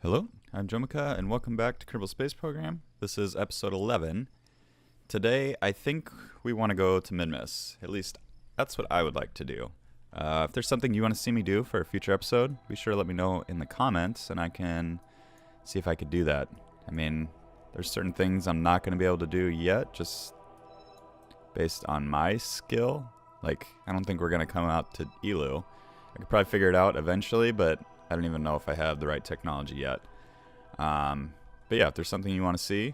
Hello, I'm Jomika, and welcome back to Kerbal Space Program. This is episode 11. Today, I think we want to go to Minmus. At least, that's what I would like to do. If there's something you want to see me do for a future episode, be sure to let me know in the comments, and I can see if I could do that. I mean, there's certain things I'm not going to be able to do yet, just based on my skill. Like, I don't think we're going to come out to Elu. I could probably figure it out eventually, but I don't even know if I have the right technology yet. But yeah, if there's something you want to see,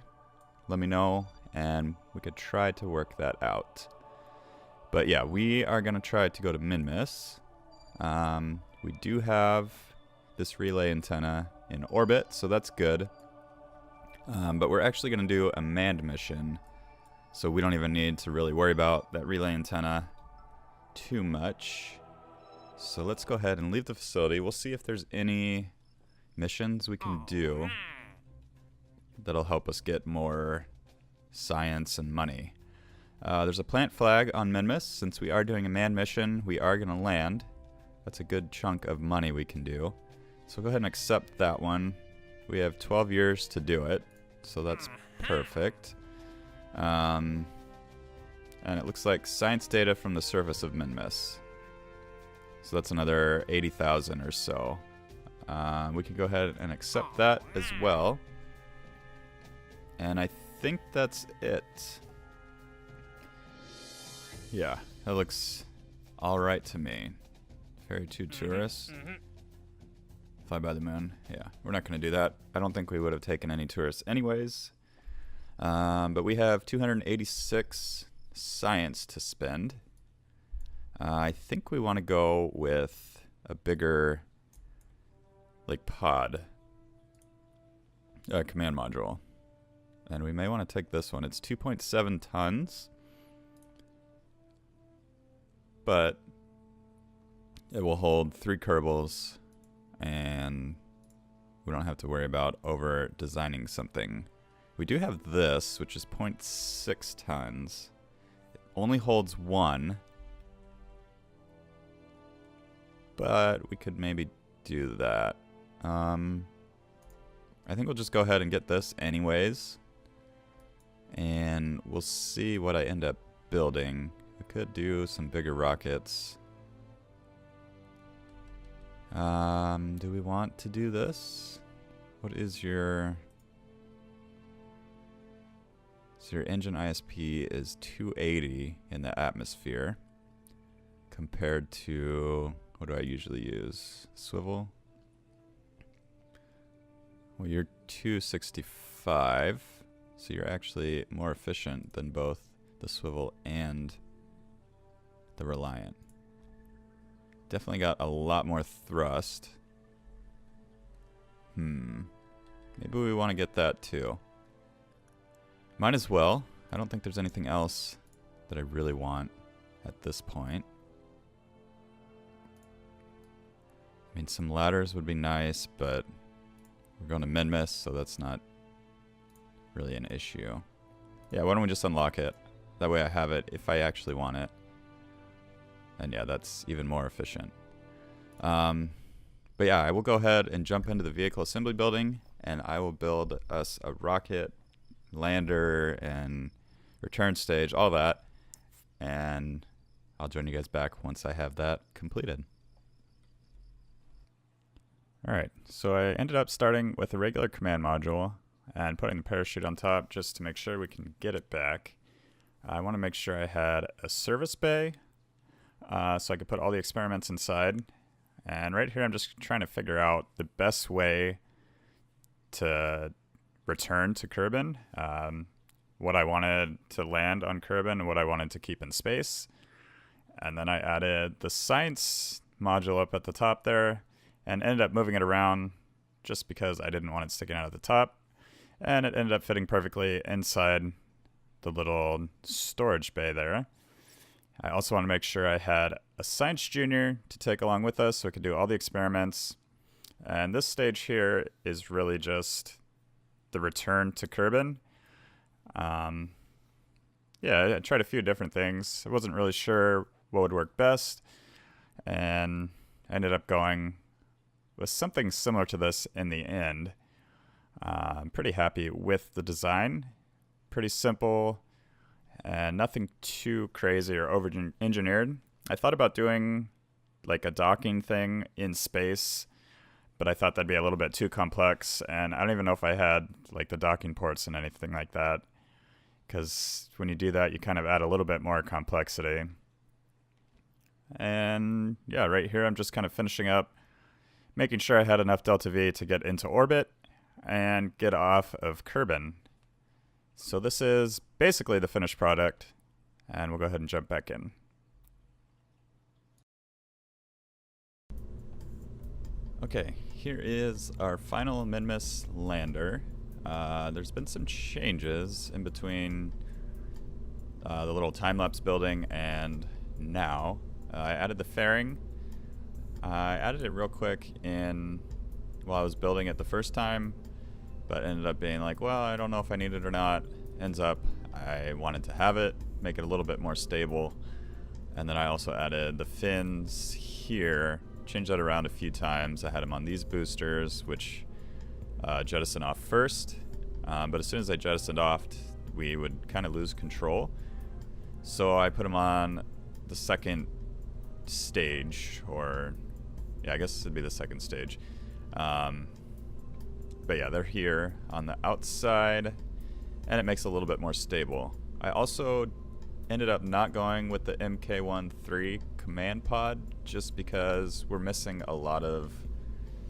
let me know, and we could try to work that out. But yeah, we are going to try to go to Minmus. We do have this relay antenna in orbit, so that's good. But we're actually going to do a manned mission, so we don't even need to really worry about that relay antenna too much. So let's go ahead and leave the facility. We'll see if there's any missions we can do that'll help us get more science and money. There's a plant flag on Minmus. Since we are doing a manned mission, we are going to land. That's a good chunk of money we can do. So go ahead and accept that one. We have 12 years to do it, so that's perfect. And it looks like science data from the surface of Minmus. So that's another 80,000 or so. We can go ahead and accept that as well. And I think that's it. Yeah, that looks alright to me. Ferry 2 tourists. Fly by the moon. Yeah, we're not going to do that. I don't think we would have taken any tourists anyways. But we have 286 science to spend. I think we want to go with a bigger, like, pod command module. And we may want to take this one. It's 2.7 tons. But it will hold 3 Kerbals, and we don't have to worry about over designing something. We do have this, which is 0.6 tons. It only holds 1. But we could maybe do that. I think we'll just go ahead and get this anyways. And we'll see what I end up building. We could do some bigger rockets. Do we want to do this? What is your... So your engine ISP is 280 in the atmosphere. Compared to... What do I usually use? Swivel? Well, you're 265, so you're actually more efficient than both the swivel and the Reliant. Definitely got a lot more thrust. Maybe we want to get that too. Might as well. I don't think there's anything else that I really want at this point. I mean, some ladders would be nice, but we're going to Minmus, so that's not really an issue. Yeah, why don't we just unlock it? That way I have it if I actually want it. And yeah, that's even more efficient. But yeah, I will go ahead and jump into the vehicle assembly building, and I will build us a rocket, lander, and return stage, all that. And I'll join you guys back once I have that completed. Alright, so I ended up starting with a regular command module and putting the parachute on top just to make sure we can get it back. I want to make sure I had a service bay so I could put all the experiments inside. And right here I'm just trying to figure out the best way to return to Kerbin, what I wanted to land on Kerbin and what I wanted to keep in space. And then I added the science module up at the top there, and ended up moving it around just because I didn't want it sticking out at the top. And it ended up fitting perfectly inside the little storage bay there. I also want to make sure I had a science junior to take along with us so we could do all the experiments. And this stage here is really just the return to Kerbin. Yeah, I tried a few different things. I wasn't really sure what would work best, and I ended up going with something similar to this in the end. I'm pretty happy with the design. Pretty simple and nothing too crazy or over-engineered. I thought about doing like a docking thing in space, but I thought that'd be a little bit too complex, and I don't even know if I had like the docking ports and anything like that, because when you do that, you kind of add a little bit more complexity. And yeah, right here I'm just kind of finishing up, making sure I had enough delta V to get into orbit and get off of Kerbal. So this is basically the finished product, and we'll go ahead and jump back in. Okay, here is our final Minmus lander. There's been some changes in between the little time-lapse building and now. I added the fairing. I added it real quick while I was building it the first time, but ended up being like, well, I don't know if I need it or not. Ends up, I wanted to have it, make it a little bit more stable. And then I also added the fins here, changed that around a few times. I had them on these boosters, which jettison off first. But as soon as I jettisoned off, we would kind of lose control. So I put them on the second stage, or yeah, I guess this would be the second stage. But yeah, they're here on the outside, and it makes it a little bit more stable. I also ended up not going with the MK13 command pod, just because we're missing a lot of,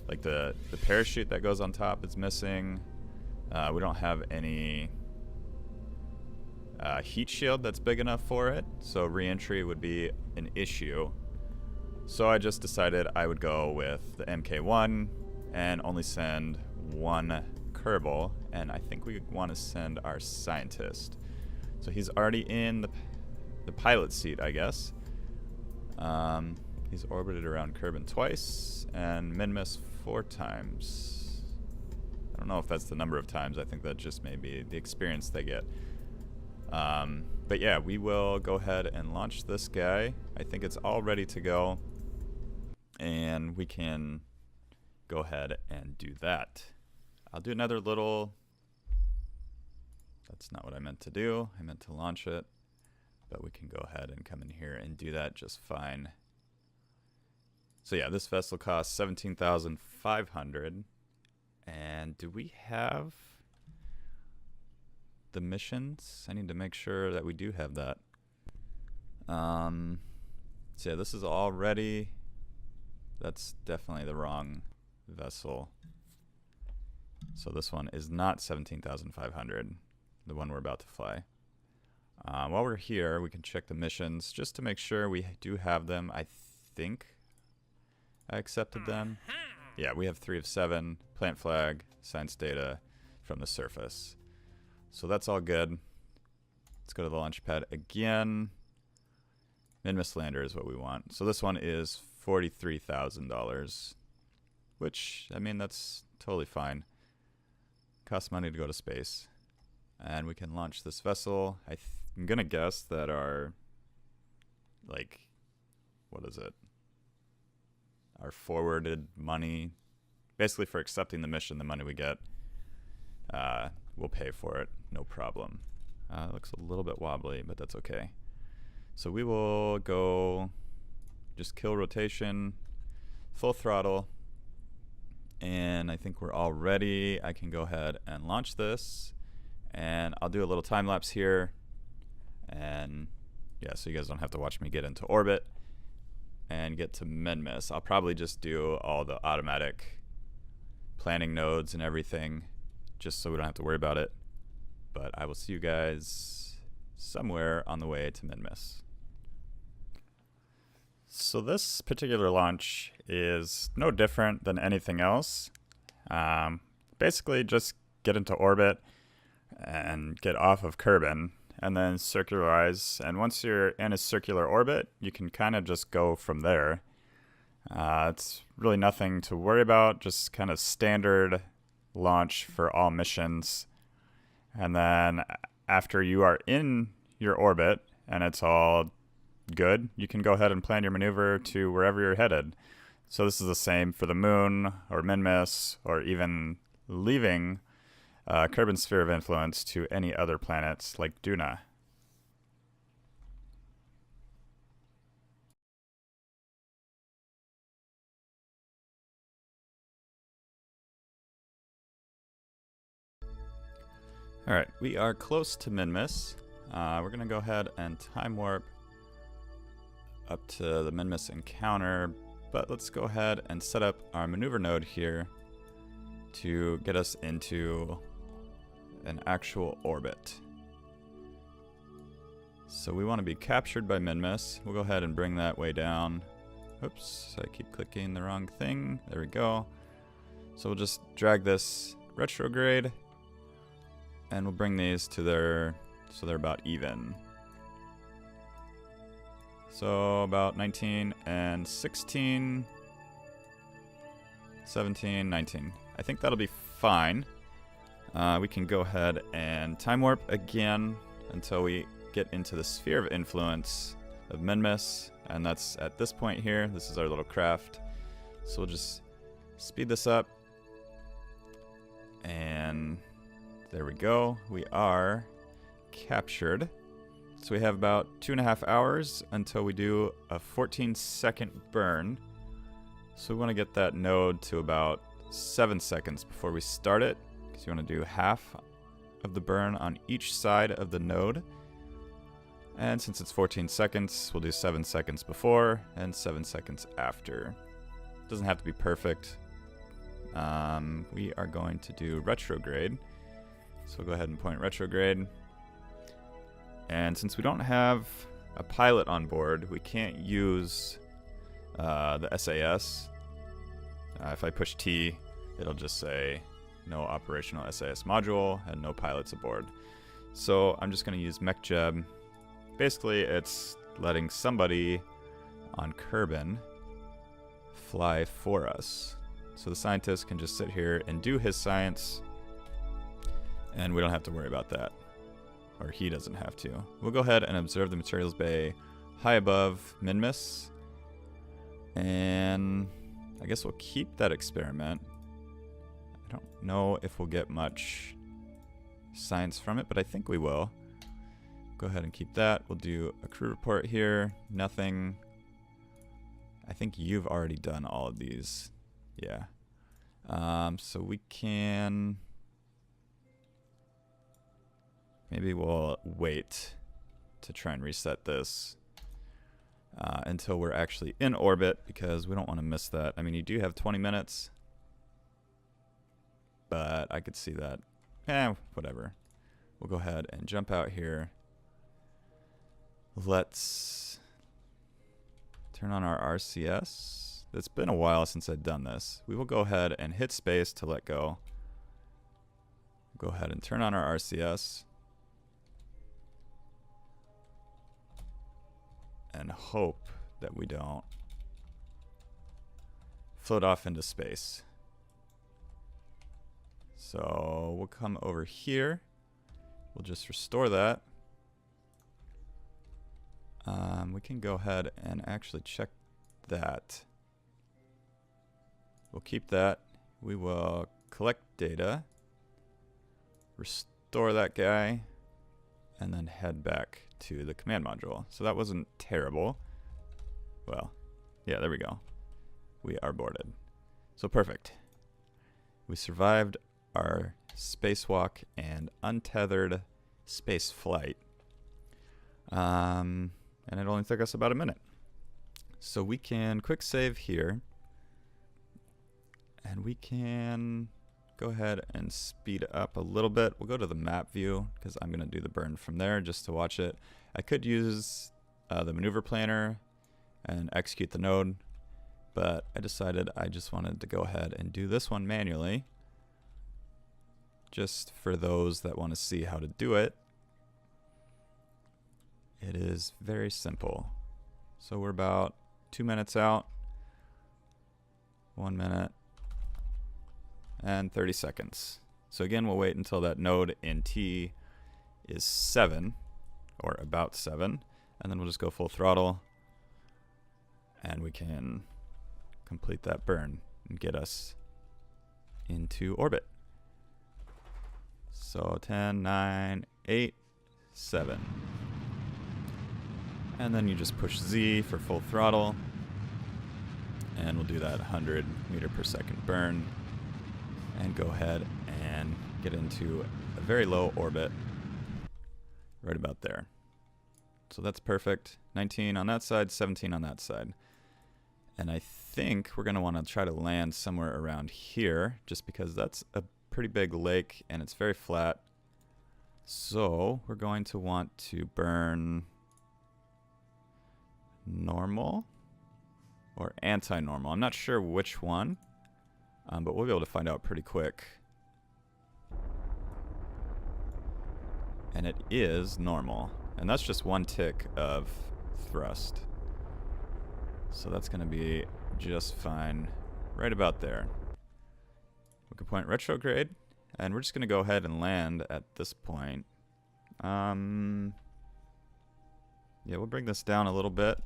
like the parachute that goes on top is missing. We don't have any heat shield that's big enough for it, so re-entry would be an issue. So I just decided I would go with the MK1 and only send one Kerbal, and I think we want to send our scientist. So he's already in the pilot seat, I guess. He's orbited around Kerbal twice and Minmus 4 times. I don't know if that's the number of times. I think that just may be the experience they get. But yeah, we will go ahead and launch this guy. I think it's all ready to go, and we can go ahead and do that. I'll do another little... That's not what I meant to do. I meant to launch it, but we can go ahead and come in here and do that just fine. So yeah, this vessel costs 17,500. And do we have the missions? I need to make sure that we do have that. So yeah, this is all ready. That's definitely the wrong vessel. So this one is not 17,500, the one we're about to fly. While we're here, we can check the missions just to make sure we do have them. I think I accepted them. Yeah, we have 3 of 7, plant flag, science data from the surface. So that's all good. Let's go to the launch pad again. Minmus lander is what we want. So this one is $43,000, which, I mean, that's totally fine. Costs money to go to space. And we can launch this vessel. I'm going to guess that our, like, what is it? Our forwarded money, basically for accepting the mission, the money we get, we'll pay for it, no problem. It looks a little bit wobbly, but that's okay. So we will go just kill rotation, full throttle, and I think we're all ready. I can go ahead and launch this, and I'll do a little time lapse here, and yeah, so you guys don't have to watch me get into orbit and get to Minmus. I'll probably just do all the automatic planning nodes and everything, just so we don't have to worry about it. But I will see you guys somewhere on the way to Minmus. So this particular launch is no different than anything else. Basically just get into orbit and get off of Kerbal, and then circularize. And once you're in a circular orbit, you can kind of just go from there. It's really nothing to worry about, just kind of standard launch for all missions. And then after you are in your orbit and it's all good, you can go ahead and plan your maneuver to wherever you're headed. So this is the same for the moon, or Minmus, or even leaving Kerbin's sphere of influence to any other planets like Duna. Alright, we are close to Minmus. We're going to go ahead and time warp up to the Minmus encounter, but let's go ahead and set up our maneuver node here to get us into an actual orbit. So we want to be captured by Minmus. We'll go ahead and bring that way down. Oops, I keep clicking the wrong thing. There we go. So we'll just drag this retrograde, and we'll bring these to their, so they're about even. So about 19 and 16, 17, 19. I think that'll be fine. We can go ahead and time warp again until we get into the sphere of influence of Minmus, and that's at this point here. This is our little craft. So we'll just speed this up, and there we go. We are captured. So we have about 2.5 hours until we do a 14-second burn. So we want to get that node to about 7 seconds before we start it, because you want to do half of the burn on each side of the node. And since it's 14 seconds, we'll do 7 seconds before and 7 seconds after. Doesn't have to be perfect. We are going to do retrograde. So we'll go ahead and point retrograde. And since we don't have a pilot on board, we can't use the SAS. If I push T, it'll just say no operational SAS module and no pilots aboard. So I'm just going to use MechJeb. Basically, it's letting somebody on Kerbin fly for us. So the scientist can just sit here and do his science, and we don't have to worry about that. Or he doesn't have to. We'll go ahead and observe the materials bay high above Minmus. And I guess we'll keep that experiment. I don't know if we'll get much science from it, but I think we will. Go ahead and keep that. We'll do a crew report here. Nothing. I think you've already done all of these. Yeah. So we can... Maybe we'll wait to try and reset this until we're actually in orbit, because we don't want to miss that. I mean, you do have 20 minutes, but I could see that. Whatever. We'll go ahead and jump out here. Let's turn on our RCS. It's been a while since I've done this. We will go ahead and hit space to let go. Go ahead and turn on our RCS. And hope that we don't float off into space. So we'll come over here. We'll just restore that. We can go ahead and actually check that. We'll keep that. We will collect data, restore that guy, and then head back to the command module. So that wasn't terrible. Well, yeah, there we go. We are boarded. So perfect. We survived our spacewalk and untethered space flight. And it only took us about a minute. So we can quick save here. And we can go ahead and speed up a little bit. We'll go to the map view because I'm going to do the burn from there just to watch it. I could use the maneuver planner and execute the node, but I decided I just wanted to go ahead and do this one manually, just for those that want to see how to do it. It is very simple. So we're about 2 minutes out, 1 minute, and 30 seconds. So again, we'll wait until that node in T is 7, or about 7, and then we'll just go full throttle, and we can complete that burn and get us into orbit. So 10, 9, 8, 7. And then you just push Z for full throttle. And we'll do that 100 meter per second burn. And go ahead and get into a very low orbit right about there. So that's perfect. 19 on that side, 17 on that side. And I think we're going to want to try to land somewhere around here, just because that's a pretty big lake and it's very flat. So we're going to want to burn normal or anti-normal. I'm not sure which one, but we'll be able to find out pretty quick. And it is normal. And that's just one tick of thrust. So that's going to be just fine right about there. We can point retrograde, and we're just going to go ahead and land at this point. Yeah, we'll bring this down a little bit.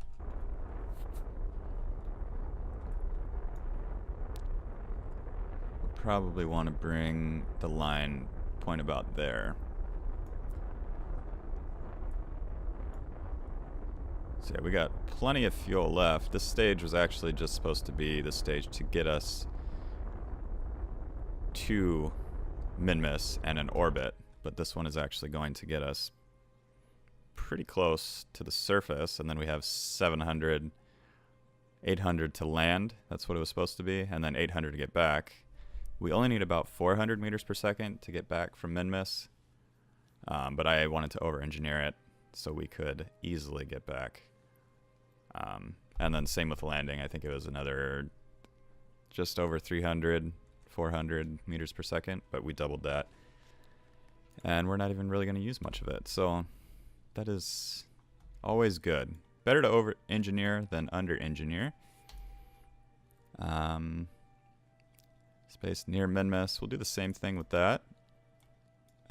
We'll probably want to bring the line point about there. So yeah, we got plenty of fuel left. This stage was actually just supposed to be the stage to get us to Minmus and an orbit, but this one is actually going to get us pretty close to the surface, and then we have 700, 800 to land. That's what it was supposed to be, and then 800 to get back. We only need about 400 meters per second to get back from Minmus, but I wanted to over-engineer it so we could easily get back. And then same with landing. I think it was another just over 300, 400 meters per second, but we doubled that. And we're not even really going to use much of it. So that is always good. Better to over-engineer than under-engineer. Space near Minmus. We'll do the same thing with that.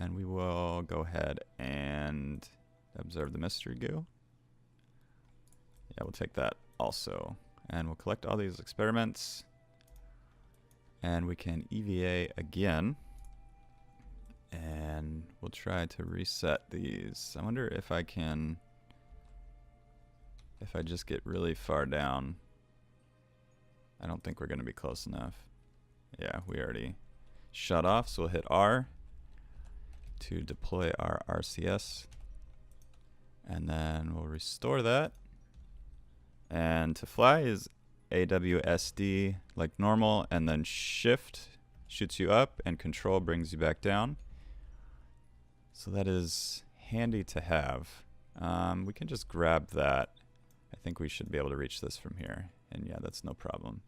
And we will go ahead and observe the mystery goo. Yeah, we'll take that also. And we'll collect all these experiments. And we can EVA again. And we'll try to reset these. I wonder if I can... if I just get really far down. I don't think we're going to be close enough. Yeah, we already shut off, so we'll hit R to deploy our RCS. And then we'll restore that. And to fly is AWSD like normal, and then shift shoots you up and control brings you back down. So that is handy to have. We can just grab that. I think we should be able to reach this from here. And yeah, that's no problem.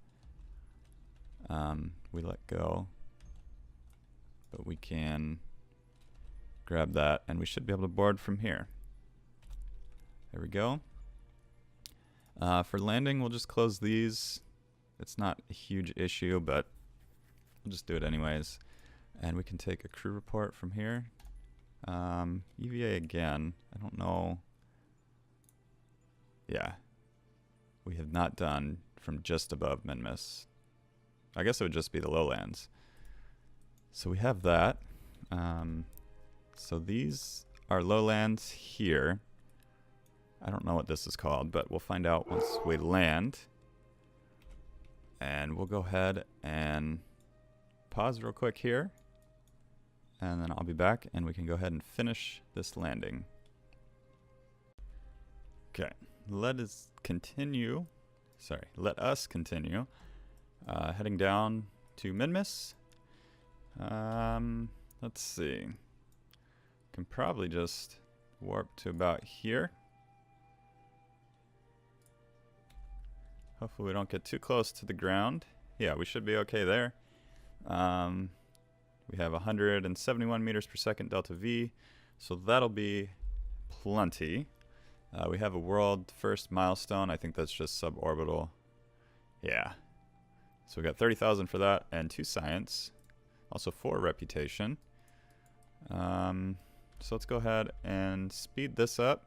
We let go. But we can grab that, and we should be able to board from here. There we go. For landing, we'll just close these. It's not a huge issue, but we'll just do it anyways. And we can take a crew report from here. EVA again. I don't know. Yeah. We have not done from just above Minmus. I guess it would just be the lowlands. So we have that. So these are lowlands here. I don't know what this is called, but we'll find out once we land. And we'll go ahead and pause real quick here. And then I'll be back, and we can go ahead and finish this landing. Okay, let us continue. Heading down to Minmus. Let's see. Can probably just warp to about here. Hopefully we don't get too close to the ground. Yeah, we should be okay there. We have 171 meters per second delta V, so that'll be plenty. We have a world first milestone. I think that's just suborbital. Yeah. So we got 30,000 for that and 2 science. Also 4 reputation. So let's go ahead and speed this up.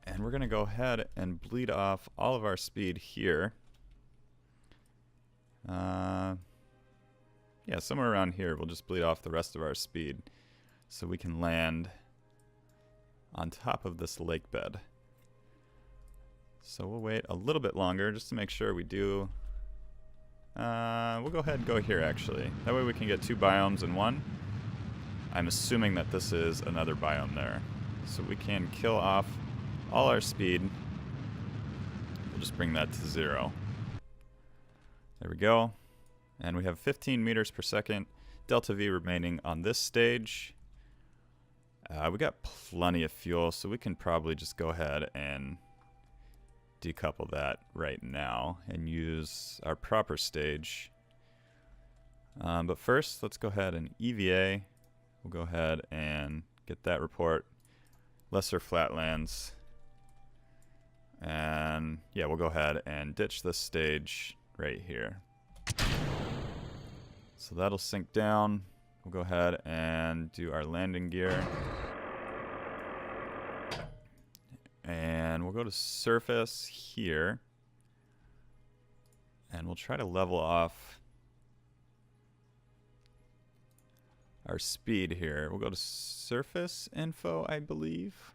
And we're going to go ahead and bleed off all of our speed here. Yeah, somewhere around here. We'll just bleed off the rest of our speed so we can land on top of this lake bed. So we'll wait a little bit longer just to make sure we do. We'll go ahead and go here, actually. That way we can get 2 biomes in one. I'm assuming that this is another biome there. So we can kill off all our speed. We'll just bring that to 0. There we go. And we have 15 meters per second delta V remaining on this stage. We got plenty of fuel, so we can probably just go ahead and decouple that right now and use our proper stage. But first, let's go ahead and EVA. We'll go ahead and get that report. Lesser flatlands. And yeah, we'll go ahead and ditch this stage right here. So that'll sink down. We'll go ahead and do our landing gear. And we'll go to surface here. And we'll try to level off our speed here. We'll go to surface info, I believe.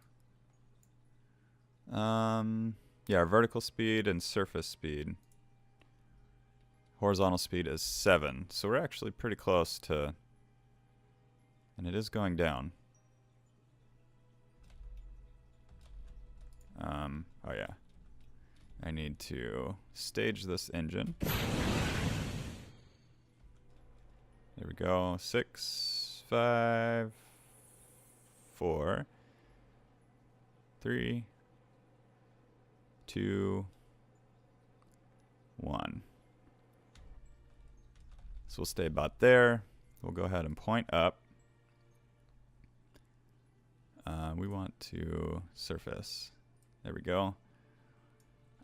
Yeah, our vertical speed and surface speed. Horizontal speed is 7. So we're actually pretty close to, and it is going down. Oh yeah. I need to stage this engine. There we go. 6, 5, 4, 3, 2, 1. So we'll stay about there. We'll go ahead and point up. We want to surface. There we go.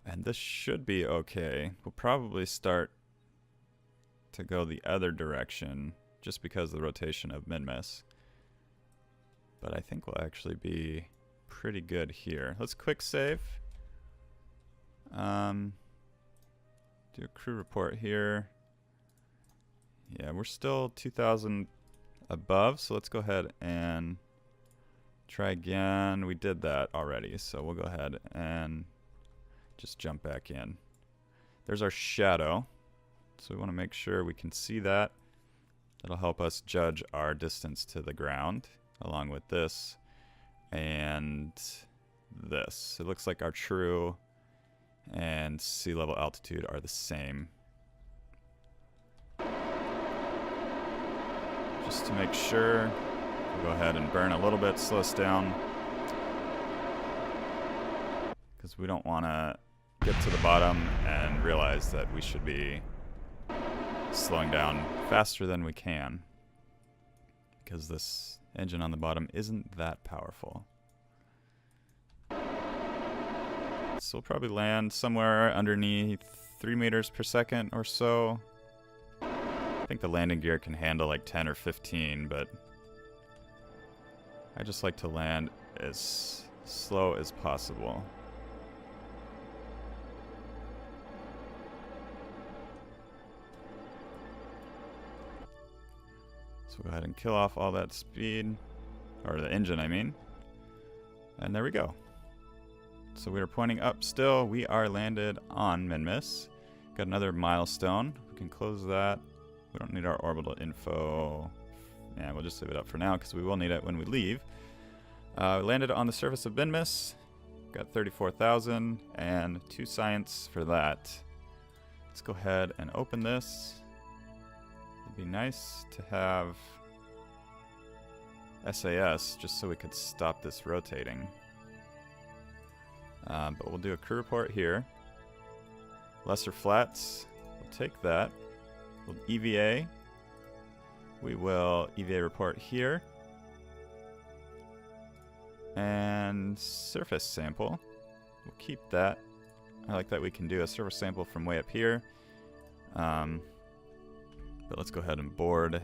And this should be okay. We'll probably start to go the other direction just because of the rotation of Minmus. But I think we'll actually be pretty good here. Let's quick save. Do a crew report here. Yeah, we're still 2,000 above, so let's go ahead and try again. We did that already, so we'll go ahead and just jump back in. There's our shadow, so we want to make sure we can see that. That'll help us judge our distance to the ground, along with this and this. It looks like our true and sea level altitude are the same. Just to make sure, we'll go ahead and burn a little bit, slow us down, because we don't want to get to the bottom and realize that we should be slowing down faster than we can, because this engine on the bottom isn't that powerful. So we'll probably land somewhere underneath 3 meters per second or so. I think the landing gear can handle like 10 or 15, but I just like to land as slow as possible. So go ahead and kill off all that speed, or the engine, I mean. And there we go. So we are pointing up still. We are landed on Minmus. Got another milestone. We can close that. We don't need our orbital info. Yeah, we'll just leave it up for now because we will need it when we leave. We landed on the surface of Minmus. Got 34,000 and 2 science for that. Let's go ahead and open this. It'd be nice to have SAS just so we could stop this rotating. But we'll do a crew report here. Lesser flats. We'll take that. We'll EVA. We will EVA report here. And surface sample. We'll keep that. I like that we can do a surface sample from way up here. But let's go ahead and board.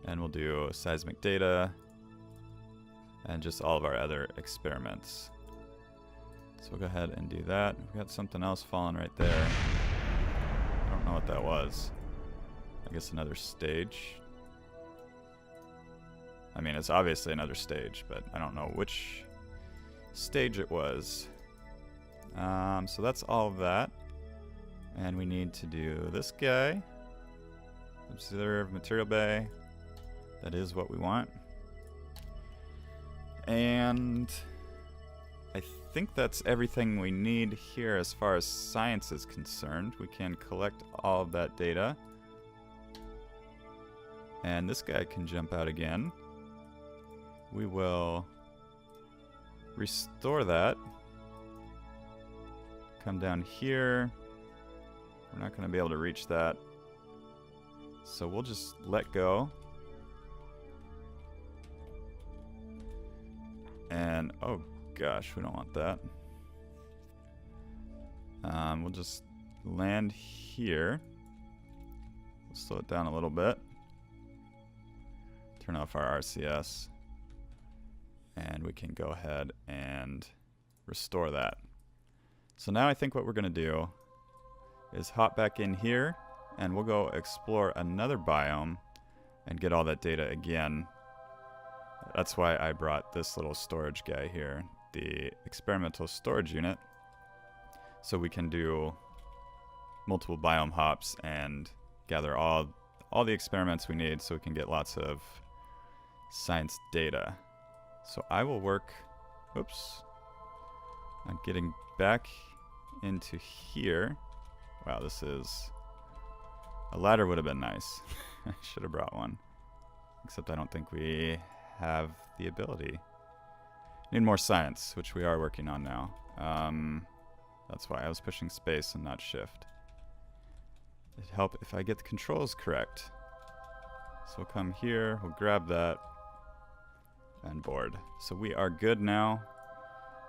And we'll do seismic data. And just all of our other experiments. So we'll go ahead and do that. We've got something else falling right there. I don't know what that was. I guess another stage. I mean, it's obviously another stage, but I don't know which stage it was. So that's all of that. And we need to do this guy. Observe material bay. That is what we want. And I think that's everything we need here as far as science is concerned. We can collect all of that data. And this guy can jump out again. We will restore that. Come down here. We're not going to be able to reach that. So we'll just let go. And, oh gosh, we don't want that. We'll just land here. We'll slow it down a little bit. Turn off our RCS. And we can go ahead and restore that. So now I think what we're going to do is hop back in here, and we'll go explore another biome and get all that data again. That's why I brought this little storage guy here, the experimental storage unit, so we can do multiple biome hops and gather all the experiments we need so we can get lots of science data. So I will work, oops, on getting back into here. Wow, this is, a ladder would have been nice. I should have brought one. Except I don't think we have the ability. Need more science, which we are working on now. That's why I was pushing space and not shift. It'd help if I get the controls correct. So we'll come here, we'll grab that, and board. So we are good now.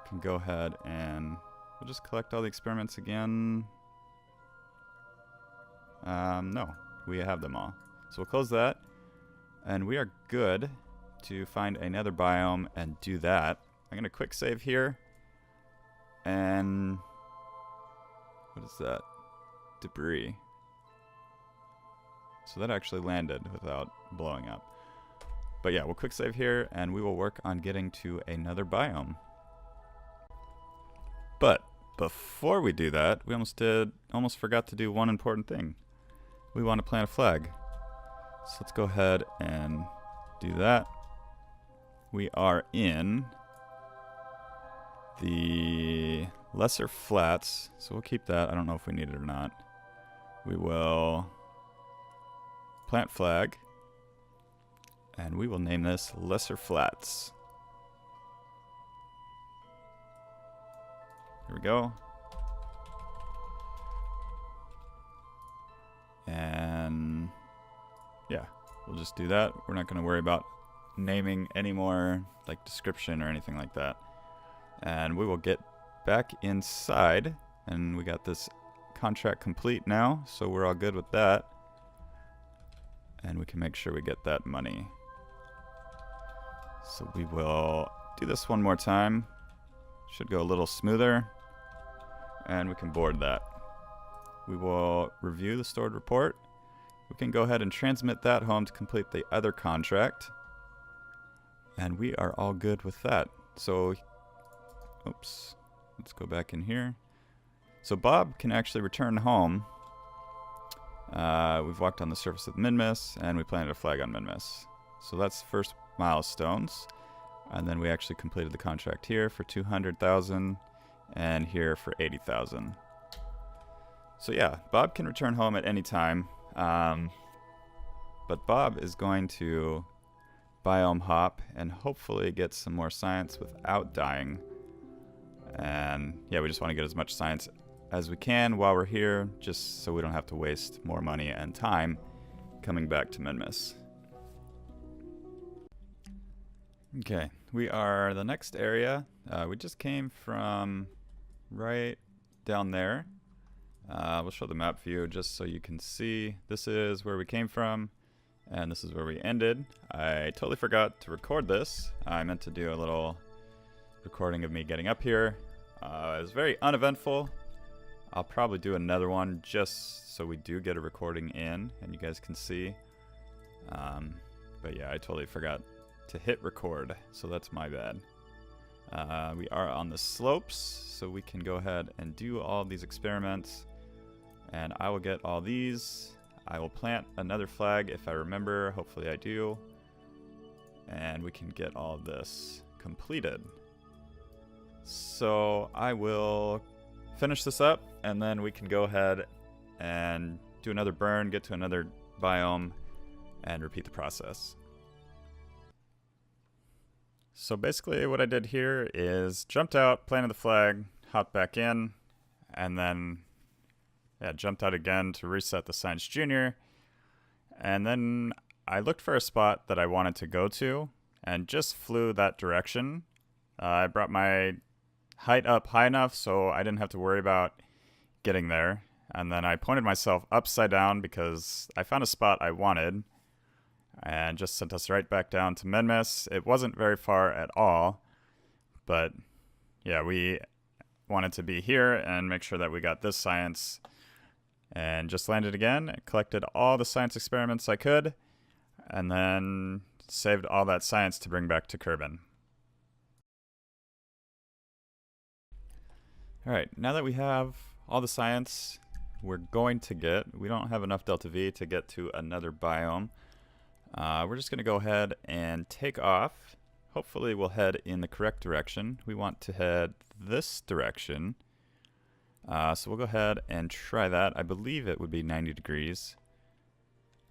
Can go ahead and we'll just collect all the experiments again. No, we have them all. So we'll close that, and we are good to find another biome and do that. I'm gonna quick save here, and what is that? Debris. So that actually landed without blowing up. But yeah, we'll quick save here, and we will work on getting to another biome. But before we do that, we almost forgot to do one important thing. We want to plant a flag. So let's go ahead and do that. We are in the lesser flats, so we'll keep that. I don't know if we need it or not. We will plant flag, and we will name this Lesser Flats. Here we go. And yeah, we'll just do that. We're not going to worry about naming any more like description or anything like that. And we will get back inside, and we got this contract complete now, so we're all good with that. And we can make sure we get that money. So we will do this one more time. Should go a little smoother. And we can board that. We will review the stored report. We can go ahead and transmit that home to complete the other contract. And we are all good with that. So, oops, let's go back in here. So Bob can actually return home. We've walked on the surface of Minmus, and we planted a flag on Minmus. So that's first milestones. And then we actually completed the contract here for 200,000 and here for 80,000. So yeah, Bob can return home at any time. But Bob is going to biome hop and hopefully get some more science without dying. And yeah, we just want to get as much science as we can while we're here, just so we don't have to waste more money and time coming back to Minmus. Okay, we are the next area. We just came from right down there. We'll show the map view just so you can see. This is where we came from, and this is where we ended. I totally forgot to record this. I meant to do a little recording of me getting up here. It was very uneventful. I'll probably do another one just so we do get a recording in and you guys can see. But yeah, I totally forgot to hit record, so that's my bad. We are on the slopes, so we can go ahead and do all these experiments. And I will get all these. I will plant another flag if I remember. Hopefully I do. And we can get all of this completed. So I will finish this up, and then we can go ahead and do another burn, get to another biome, and repeat the process. So basically what I did here is jumped out, planted the flag, hopped back in, and then jumped out again to reset the Science Junior. And then I looked for a spot that I wanted to go to and just flew that direction. I brought my height up high enough so I didn't have to worry about getting there. And then I pointed myself upside down because I found a spot I wanted and just sent us right back down to Minmus. It wasn't very far at all, but yeah, we wanted to be here and make sure that we got this science. And just landed again, collected all the science experiments I could, and then saved all that science to bring back to Kerbal. Alright, now that we have all the science we don't have enough delta V to get to another biome. We're just going to go ahead and take off. Hopefully we'll head in the correct direction. We want to head this direction. So we'll go ahead and try that. I believe it would be 90 degrees.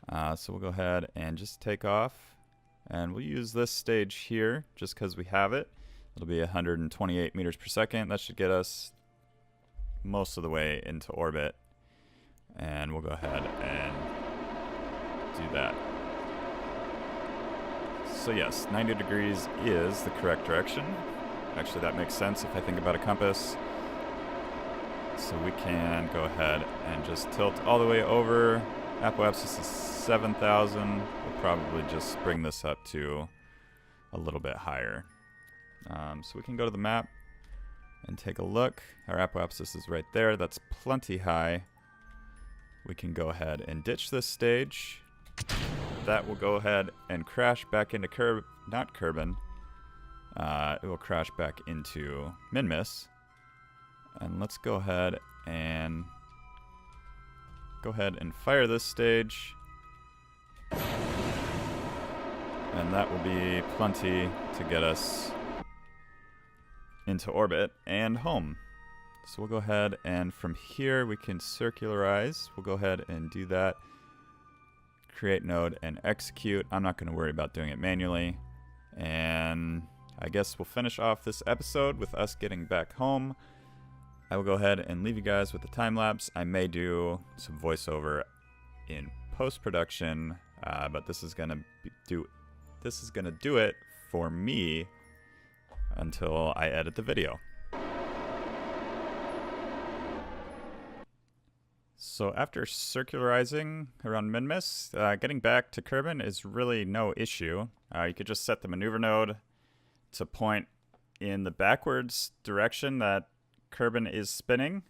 So we'll go ahead and just take off. And we'll use this stage here just because we have it. It'll be 128 meters per second. That should get us most of the way into orbit. And we'll go ahead and do that. So yes, 90 degrees is the correct direction. Actually, that makes sense if I think about a compass. So we can go ahead and just tilt all the way over. Apoapsis is 7,000. We'll probably just bring this up to a little bit higher. So we can go to the map and take a look. Our apoapsis is right there. That's plenty high. We can go ahead and ditch this stage. That will go ahead and crash back into Kerbal. It will crash back into Minmus. And let's go ahead and fire this stage. And that will be plenty to get us into orbit and home. So we'll go ahead and from here we can circularize. We'll go ahead and do that. Create node and execute. I'm not going to worry about doing it manually. And I guess we'll finish off this episode with us getting back home. I will go ahead and leave you guys with the time lapse. I may do some voiceover in post-production, but this is gonna do it for me until I edit the video. So after circularizing around Minmus, getting back to Kerbal is really no issue. You could just set the maneuver node to point in the backwards direction that Kerbal is spinning,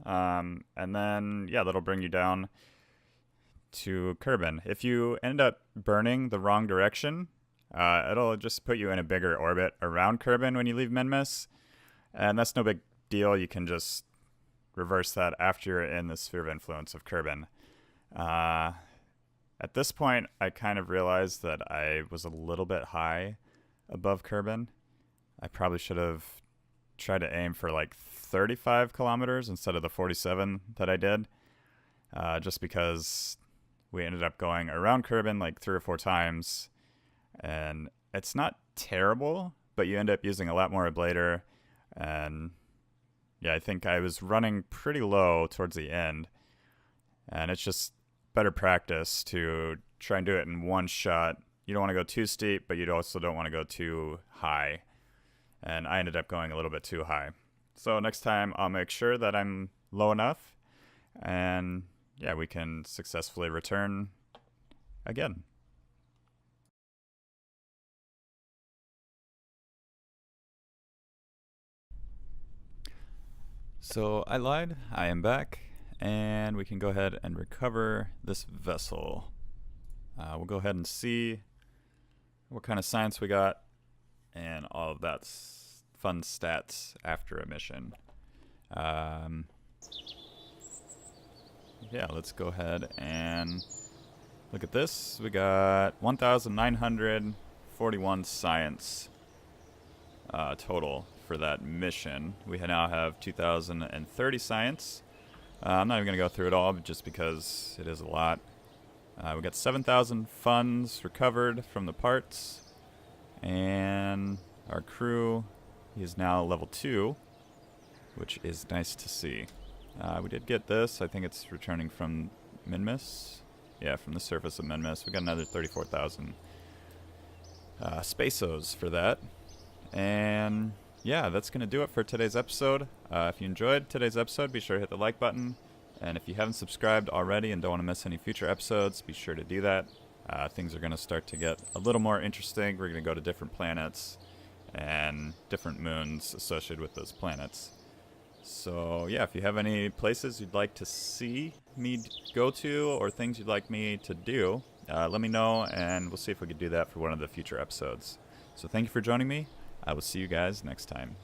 and then that'll bring you down to Kerbal. If you end up burning the wrong direction, it'll just put you in a bigger orbit around Kerbal when you leave Minmus, and that's no big deal. You can just reverse that after you're in the sphere of influence of Kerbal. At this point, I kind of realized that I was a little bit high above Kerbal. I probably should have tried to aim for like 35 kilometers instead of the 47 that I did, just because we ended up going around Kerbal like 3 or 4 times, and it's not terrible, but you end up using a lot more ablator, and yeah, I think I was running pretty low towards the end, and it's just better practice to try and do it in one shot. You don't want to go too steep, but you also don't want to go too high. And I ended up going a little bit too high. So next time I'll make sure that I'm low enough, and yeah, we can successfully return again. So I lied. I am back, and we can go ahead and recover this vessel. We'll go ahead and see what kind of science we got and all of that fun stats after a mission. Yeah, let's go ahead and look at this. We got 1,941 science total for that mission. We now have 2,030 science. I'm not even going to go through it all just because it is a lot. We got 7,000 funds recovered from the parts. And our crew is now level 2, which is nice to see. We did get this. I think it's returning from Minmus. Yeah, from the surface of Minmus. We got another 34,000 Spaceos for that. And yeah, that's going to do it for today's episode. If you enjoyed today's episode, be sure to hit the like button. And if you haven't subscribed already and don't want to miss any future episodes, be sure to do that. Things are going to start to get a little more interesting. We're going to go to different planets and different moons associated with those planets. So yeah, if you have any places you'd like to see me go to or things you'd like me to do, let me know and we'll see if we can do that for one of the future episodes. So thank you for joining me. I will see you guys next time.